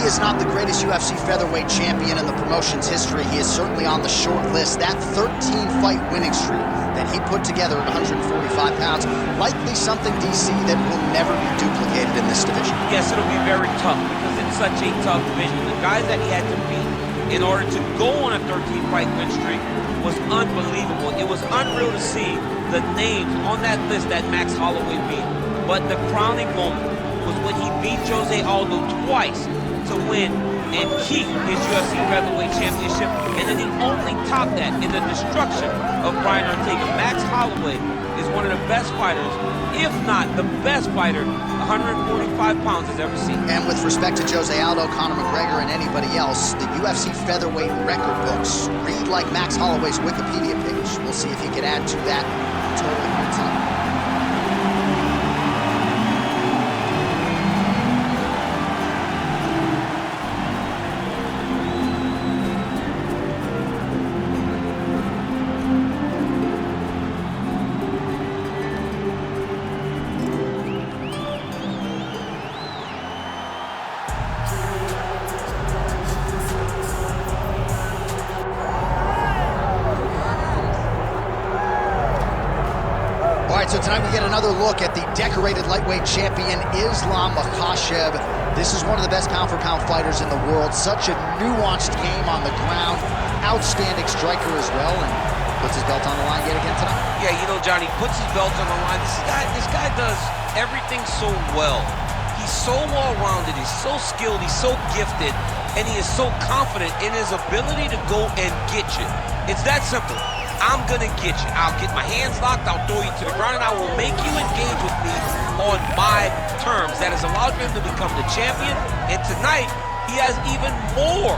is not the greatest UFC featherweight champion in the promotion's history, he is certainly on the short list. That 13-fight winning streak that he put together at 145 pounds, likely something, DC, that will never be duplicated in this division. Yes, it'll be very tough because it's such a tough division. The guys that he had to beat in order to go on a 13-fight win streak was unbelievable. It was unreal to see the names on that list that Max Holloway beat. But the crowning moment was when he beat Jose Aldo twice to win and keep his UFC featherweight championship, and then he only topped that in the destruction of Brian Ortega. Max Holloway is one of the best fighters, if not the best fighter 145 pounds has ever seen. And with respect to Jose Aldo, Conor McGregor, and anybody else, the UFC featherweight record books read like Max Holloway's Wikipedia page. We'll see if he can add to that total tonight. So tonight we get another look at the decorated lightweight champion, Islam Makhachev. This is one of the best pound-for-pound fighters in the world. Such a nuanced game on the ground. Outstanding striker as well, and puts his belt on the line yet again tonight. Yeah, you know, Johnny, puts his belt on the line. This guy does everything so well. He's so well-rounded, he's so skilled, he's so gifted, and he is so confident in his ability to go and get you. It's that simple. I'm gonna get you. I'll get my hands locked, I'll throw you to the ground, and I will make you engage with me on my terms. That has allowed him to become the champion, and tonight, he has even more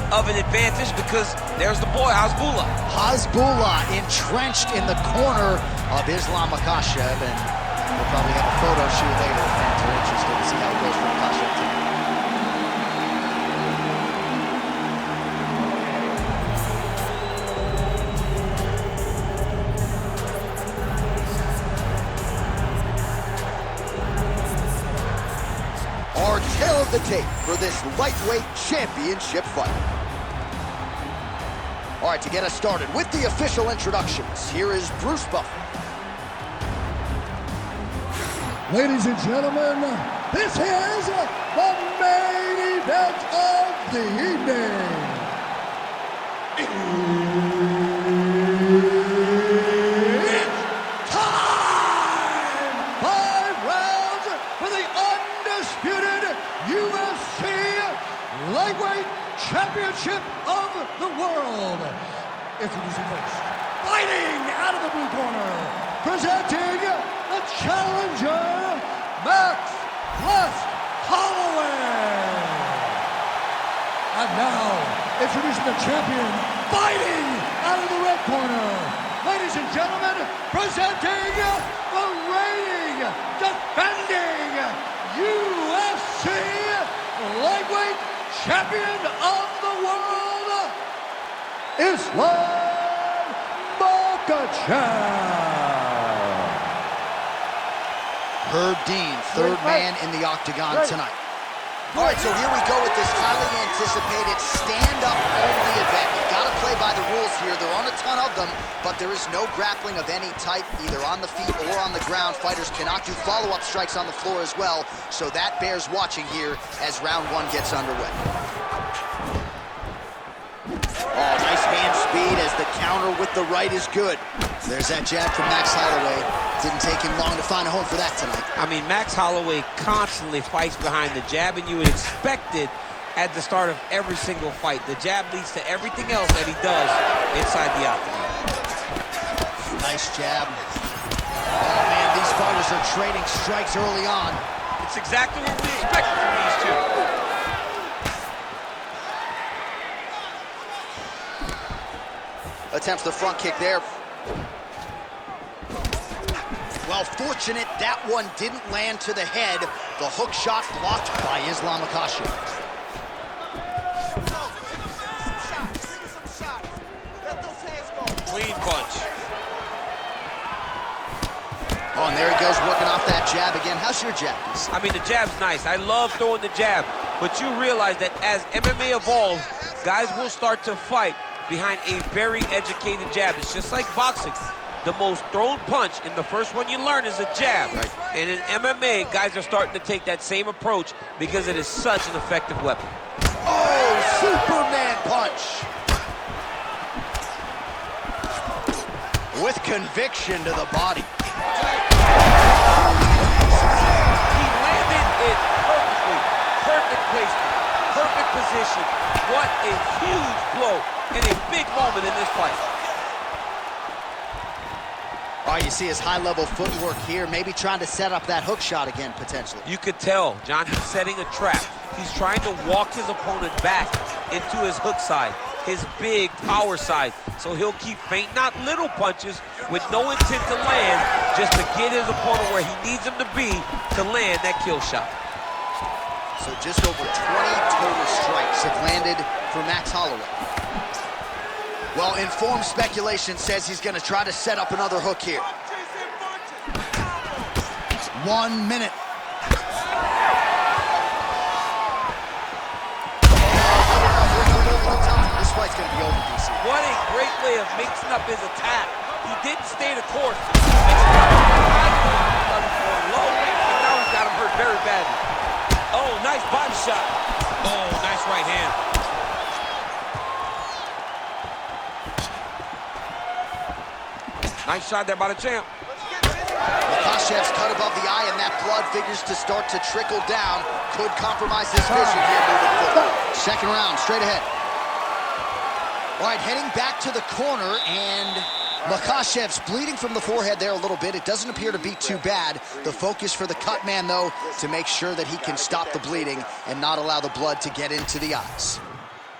of an advantage because there's the boy, Hasbullah. Hasbullah entrenched in the corner of Islam Makhachev, and we'll probably have a photo shoot later if fans are interested to see how it goes for Makhachev tonight. Our tale of the tape for this lightweight championship fight. All right, to get us started with the official introductions, here is Bruce Buffer. Ladies and gentlemen, this is the main event of the evening. It's time! 5 rounds for the undisputed UFC Lightweight Championship of the world. Introducing first, fighting out of the blue corner, presenting the challenger, Max Holloway. And now, introducing the champion, fighting out of the red corner. Ladies and gentlemen, presenting the reigning, defending UFC Lightweight Champion of the world, Islam Makhachev. Herb Dean, third man in the octagon tonight. All right, so here we go with this highly anticipated stand-up only event. You've got to play by the rules here. There aren't a ton of them, but there is no grappling of any type, either on the feet or on the ground. Fighters cannot do follow-up strikes on the floor as well, so that bears watching here as round one gets underway. Oh, nice hand speed as the counter with the right is good. There's that jab from Max Holloway. Didn't take him long to find a home for that tonight. I mean, Max Holloway constantly fights behind the jab, and you would expect it at the start of every single fight. The jab leads to everything else that he does inside the octagon. Nice jab. Oh, man, these fighters are trading strikes early on. It's exactly what we expected from these two. Attempts the front kick there. Well, fortunate that one didn't land to the head. The hook shot blocked by Islam Makhachev. Clean punch. Oh, and there he goes working off that jab again. How's your jab? I mean, the jab's nice. I love throwing the jab. But you realize that as MMA evolves, guys will start to fight behind a very educated jab. It's just like boxing. The most thrown punch, and the first one you learn is a jab. Right. And in MMA, guys are starting to take that same approach because it is such an effective weapon. Oh, Superman punch. With conviction to the body. He landed it perfectly. Perfect placement, perfect position. What a huge blow and a big moment in this fight. All right, you see his high-level footwork here, maybe trying to set up that hook shot again, potentially. You could tell, John, he's setting a trap. He's trying to walk his opponent back into his hook side, his big power side. So he'll keep feinting out little punches with no intent to land, just to get his opponent where he needs him to be to land that kill shot. So just over 20 total strikes have landed for Max Holloway. Well, informed speculation says he's going to try to set up another hook here. 1 minute. This fight's going to be over, DC. What a great way of mixing up his attack. He didn't stay the course. Low, and now he's got him hurt very badly. Oh, nice body shot. Oh, nice right hand. Nice shot there by the champ. Makhachev's cut above the eye, and that blood figures to start to trickle down. Could compromise his vision here moving forward. Second round, straight ahead. All right, heading back to the corner, and Makhachev's bleeding from the forehead there a little bit. It doesn't appear to be too bad. The focus for the cut man, though, to make sure that he can stop the bleeding and not allow the blood to get into the eyes.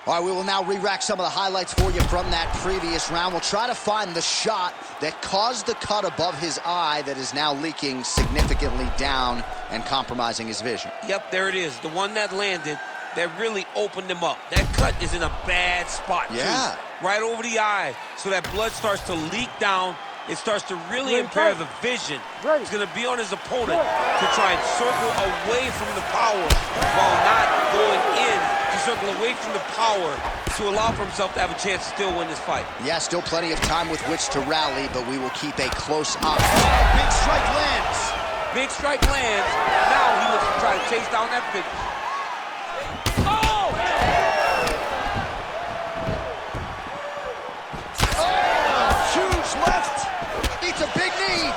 All right, we will now re-rack some of the highlights for you from that previous round. We'll try to find the shot that caused the cut above his eye that is now leaking significantly down and compromising his vision. Yep, there it is. The one that landed that really opened him up. That cut is in a bad spot, too. Right over the eye. So that blood starts to leak down. It starts to really impair the vision. He's going to be on his opponent to try and circle away from the power while not going in to circle away from the power to allow for himself to have a chance to still win this fight. Yeah, still plenty of time with which to rally, but we will keep a close eye. Big strike lands. Big strike lands. Now he looks to try to chase down that finish. Left, eats a big knee.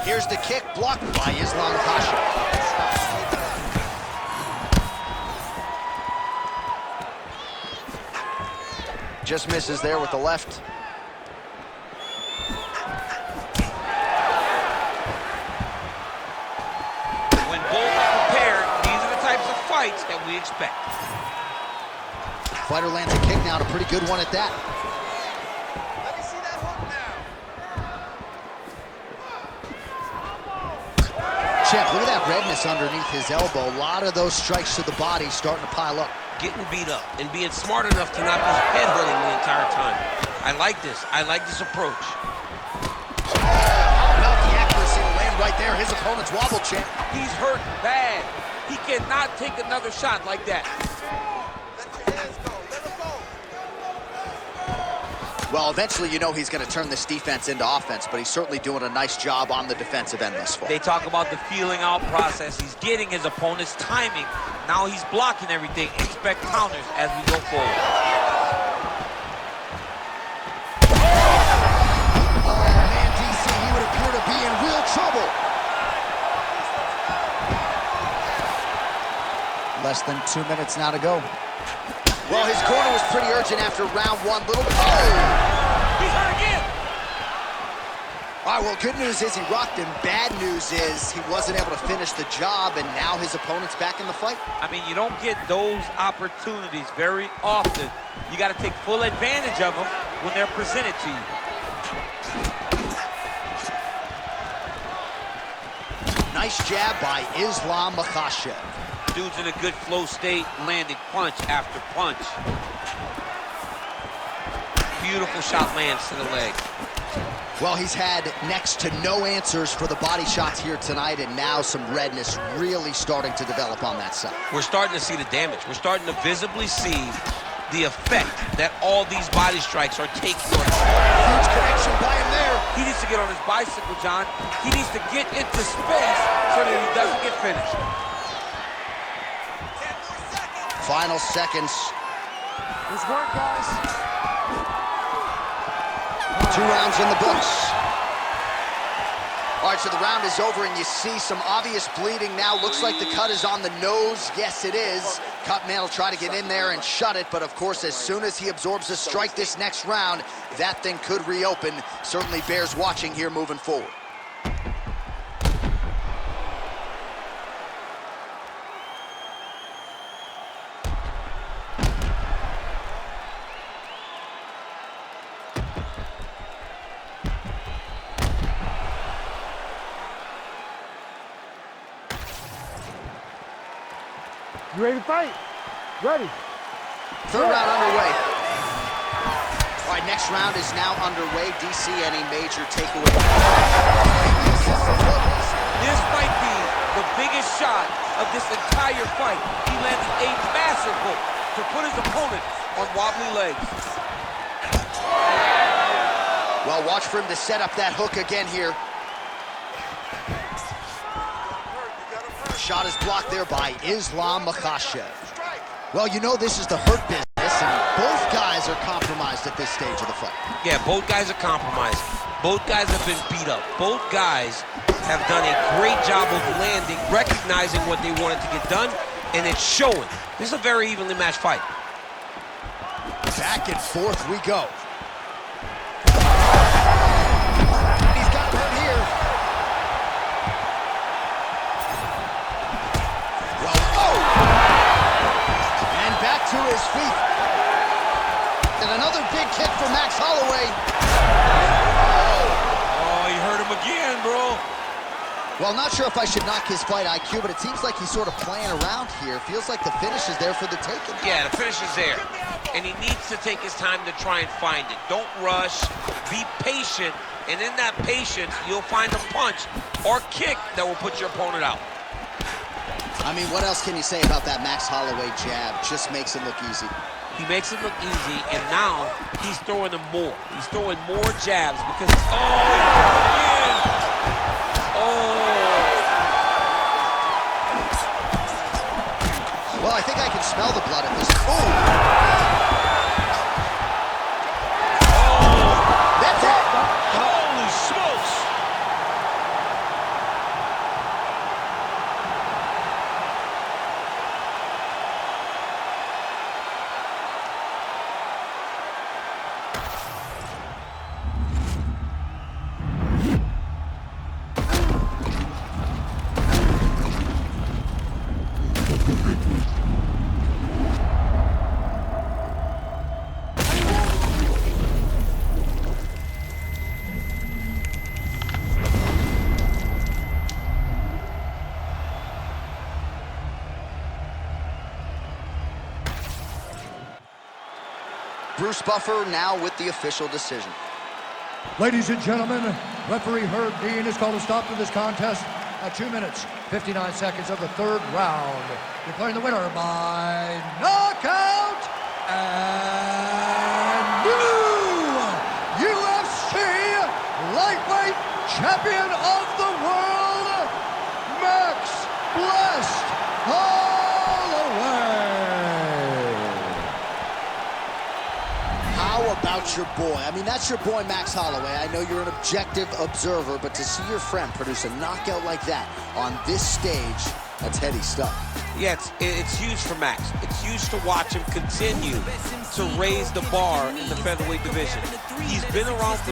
Here's the kick blocked by Islam Makhachev. Just misses there with the left. When both are prepared, these are the types of fights that we expect. Fighter lands a kick now, and a pretty good one at that. Let me see that hook now. Champ, look at that redness underneath his elbow. A lot of those strikes to the body starting to pile up. Getting beat up and being smart enough to not be head-hurting the entire time. I like this. I like this approach. How about the accuracy to land right there? His opponent's wobble, champ. He's hurt bad. He cannot take another shot like that. Well, eventually you know he's going to turn this defense into offense, but he's certainly doing a nice job on the defensive end thus far. They talk about the feeling out process. He's getting his opponent's timing. Now he's blocking everything. Expect counters as we go forward. Oh, man, DC, he would appear to be in real trouble. Less than 2 minutes now to go. Well, his corner was pretty urgent after round one. He's hurt again. All right, well, good news is he rocked him. Bad news is he wasn't able to finish the job, and now his opponent's back in the fight. I mean, you don't get those opportunities very often. You got to take full advantage of them when they're presented to you. Nice jab by Islam Makhachev. Dude's in a good flow state, landing punch after punch. Beautiful shot lands to the leg. Well, he's had next to no answers for the body shots here tonight, and now some redness really starting to develop on that side. We're starting to see the damage. We're starting to visibly see the effect that all these body strikes are taking on him. Huge connection by him there. He needs to get on his bicycle, John. He needs to get into space so that he doesn't get finished. Final seconds. Good work, guys. 2 rounds in the books. All right, so the round is over, and you see some obvious bleeding now. Looks like the cut is on the nose. Yes, it is. Cutman will try to get in there and shut it, but of course, as soon as he absorbs a strike this next round, that thing could reopen. Certainly bears watching here moving forward. You ready to fight? Ready. Third round underway. All right, next round is now underway. DC, any major takeaway? This might be the biggest shot of this entire fight. He landed a massive hook to put his opponent on wobbly legs. Well, watch for him to set up that hook again here. Shot is blocked there by Islam Makhachev. Well, you know this is the hurt business, and both guys are compromised at this stage of the fight. Yeah, both guys are compromised. Both guys have been beat up. Both guys have done a great job of landing, recognizing what they wanted to get done, and it's showing. This is a very evenly matched fight. Back and forth we go. To his feet. And another big kick for Max Holloway. Oh, he hurt him again, bro. Well, not sure if I should knock his fight IQ, but it seems like he's sort of playing around here. Feels like the finish is there for the taking. Yeah, the finish is there. And he needs to take his time to try and find it. Don't rush. Be patient. And in that patience, you'll find a punch or kick that will put your opponent out. I mean, what else can you say about that Max Holloway jab? Just makes it look easy. He makes it look easy, and now he's throwing them more. He's throwing more jabs because, oh, again. Oh. Well, I think I can smell the blood at this. Ooh. Oh. That's it. Holy smokes. Bruce Buffer now with the official decision. Ladies and gentlemen, referee Herb Dean has called a stop to this contest at 2 minutes, 59 seconds of the third round. Declaring the winner by knockout and new UFC lightweight champion of the world, Max Blessed Holloway. How about your boy? I mean, that's your boy, Max Holloway. I know you're an objective observer, but to see your friend produce a knockout like that on this stage, that's heady stuff. Yeah, it's huge for Max. It's huge to watch him continue to raise the bar in the featherweight division. He's been around for